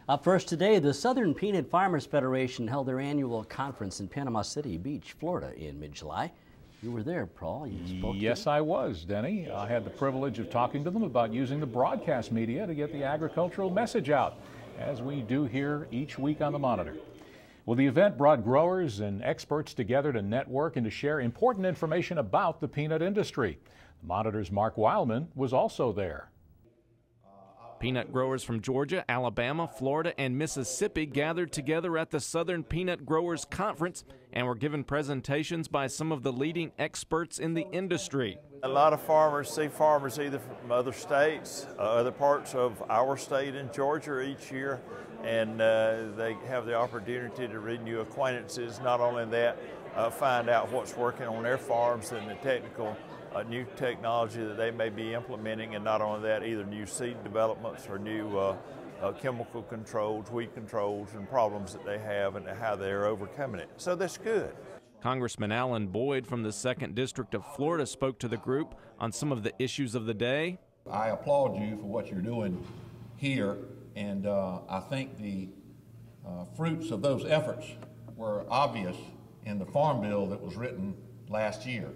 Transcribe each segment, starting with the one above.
Up first today, the Southern Peanut Farmers Federation held their annual conference in Panama City Beach, Florida in mid-July. You were there, Paul. You spoke Yes, I was, Denny. I had the privilege of talking to them about using the broadcast media to get the agricultural message out, as we do here each week on the Monitor. Well, the event brought growers and experts together to network and to share important information about the peanut industry. The Monitor's Mark Wildman was also there. Peanut growers from Georgia, Alabama, Florida, and Mississippi gathered together at the Southern Peanut Growers Conference and were given presentations by some of the leading experts in the industry. A lot of farmers see farmers either from other states, other parts of our state in Georgia each year, and they have the opportunity to renew acquaintances. Not only that, find out what's working on their farms and the technical new technology that they may be implementing, and not only that, either new seed developments or new chemical controls, weed controls, and problems that they have and how they're overcoming it. So that's good. Congressman Alan Boyd from the 2nd District of Florida spoke to the group on some of the issues of the day. I applaud you for what you're doing here, and I think the fruits of those efforts were obvious in the Farm Bill that was written last year.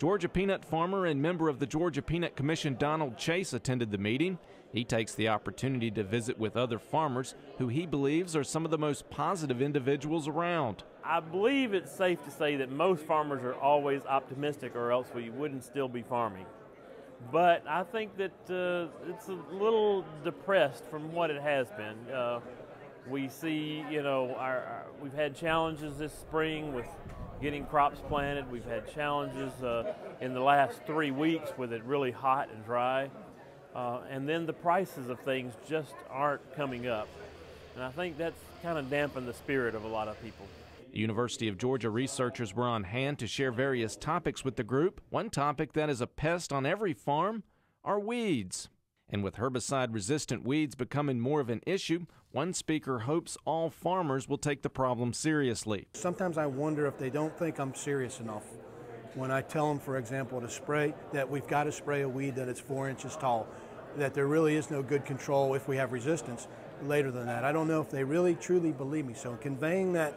Georgia peanut farmer and member of the Georgia Peanut Commission Donald Chase attended the meeting. He takes the opportunity to visit with other farmers who he believes are some of the most positive individuals around. I believe it's safe to say that most farmers are always optimistic, or else we wouldn't still be farming. But I think that it's a little depressed from what it has been. We see, we've had challenges this spring with getting crops planted. We've had challenges in the last 3 weeks with it really hot and dry. And then the prices of things just aren't coming up. And I think that's kind of dampened the spirit of a lot of people. The University of Georgia researchers were on hand to share various topics with the group. One topic that is a pest on every farm are weeds. And with herbicide-resistant weeds becoming more of an issue, one speaker hopes all farmers will take the problem seriously. Sometimes I wonder if they don't think I'm serious enough when I tell them, for example, to spray, that we've got to spray a weed that is 4 inches tall, that there really is no good control if we have resistance later than that. I don't know if they really truly believe me. So conveying that,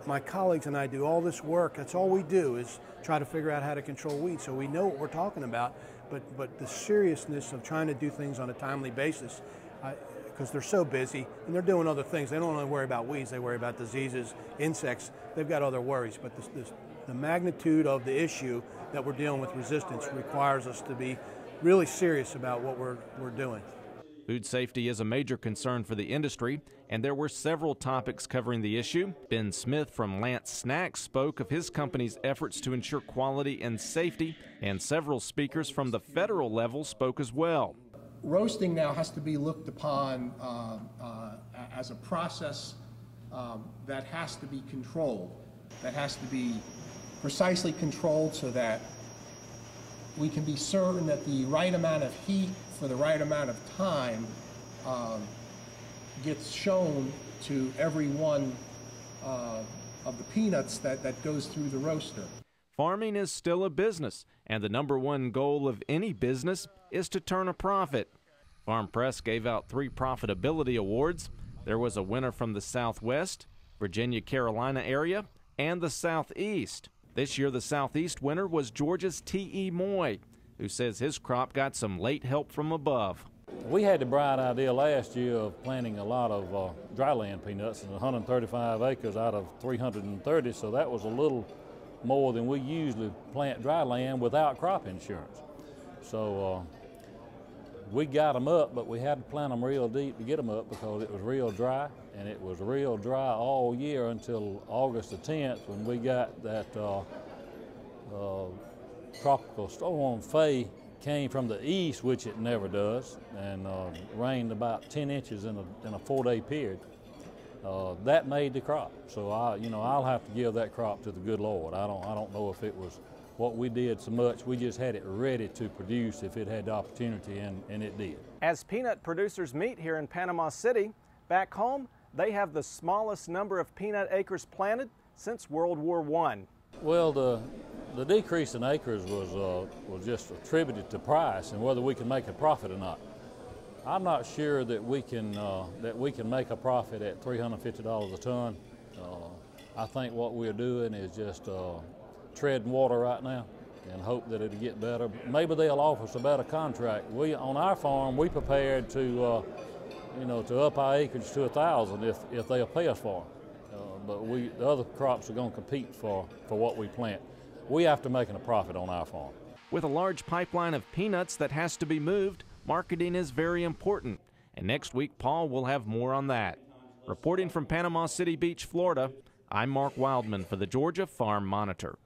my colleagues and I do all this work, that's all we do is try to figure out how to control weeds, so we know what we're talking about. But the seriousness of trying to do things on a timely basis, because they're so busy and they're doing other things. They don't only worry about weeds, they worry about diseases, insects. They've got other worries. But the magnitude of the issue that we're dealing with, resistance, requires us to be really serious about what we're doing. Food safety is a major concern for the industry, and there were several topics covering the issue. Ben Smith from Lance Snacks spoke of his company's efforts to ensure quality and safety, and several speakers from the federal level spoke as well. Roasting now has to be looked upon as a process that has to be controlled, that has to be precisely controlled so that we can be certain that the right amount of heat for the right amount of time gets shown to every one of the peanuts that goes through the roaster. Farming is still a business, and the #1 goal of any business is to turn a profit. Farm Press gave out 3 profitability awards. There was a winner from the Southwest, Virginia, Carolina area, and the Southeast. This year, the Southeast winner was Georgia's T.E. Moy, who says his crop got some late help from above. We had the bright idea last year of planting a lot of dryland peanuts, 135 acres out of 330, so that was a little more than we usually plant dryland without crop insurance. So we got them up, but we had to plant them real deep to get them up because it was real dry, and it was real dry all year until August the 10th when we got that tropical storm Faye came from the east, which it never does, and rained about 10 inches in a 4-day period. That made the crop. So I'll have to give that crop to the good Lord. I don't know if it was what we did so much. We just had it ready to produce if it had the opportunity, and it did. As peanut producers meet here in Panama City, back home, they have the smallest number of peanut acres planted since World War I. Well, the decrease in acres was just attributed to price and whether we can make a profit or not. I'm not sure that we can make a profit at $350 a ton. I think what we're doing is just treading water right now and hope that it'll get better. Maybe they'll offer us a better contract. On our farm, we prepared to to up our acreage to 1,000 if they'll pay us for it. But the other crops are going to compete for what we plant. We have to make a profit on our farm. With a large pipeline of peanuts that has to be moved, marketing is very important. And next week, Paul will have more on that. Reporting from Panama City Beach, Florida, I'm Mark Wildman for the Georgia Farm Monitor.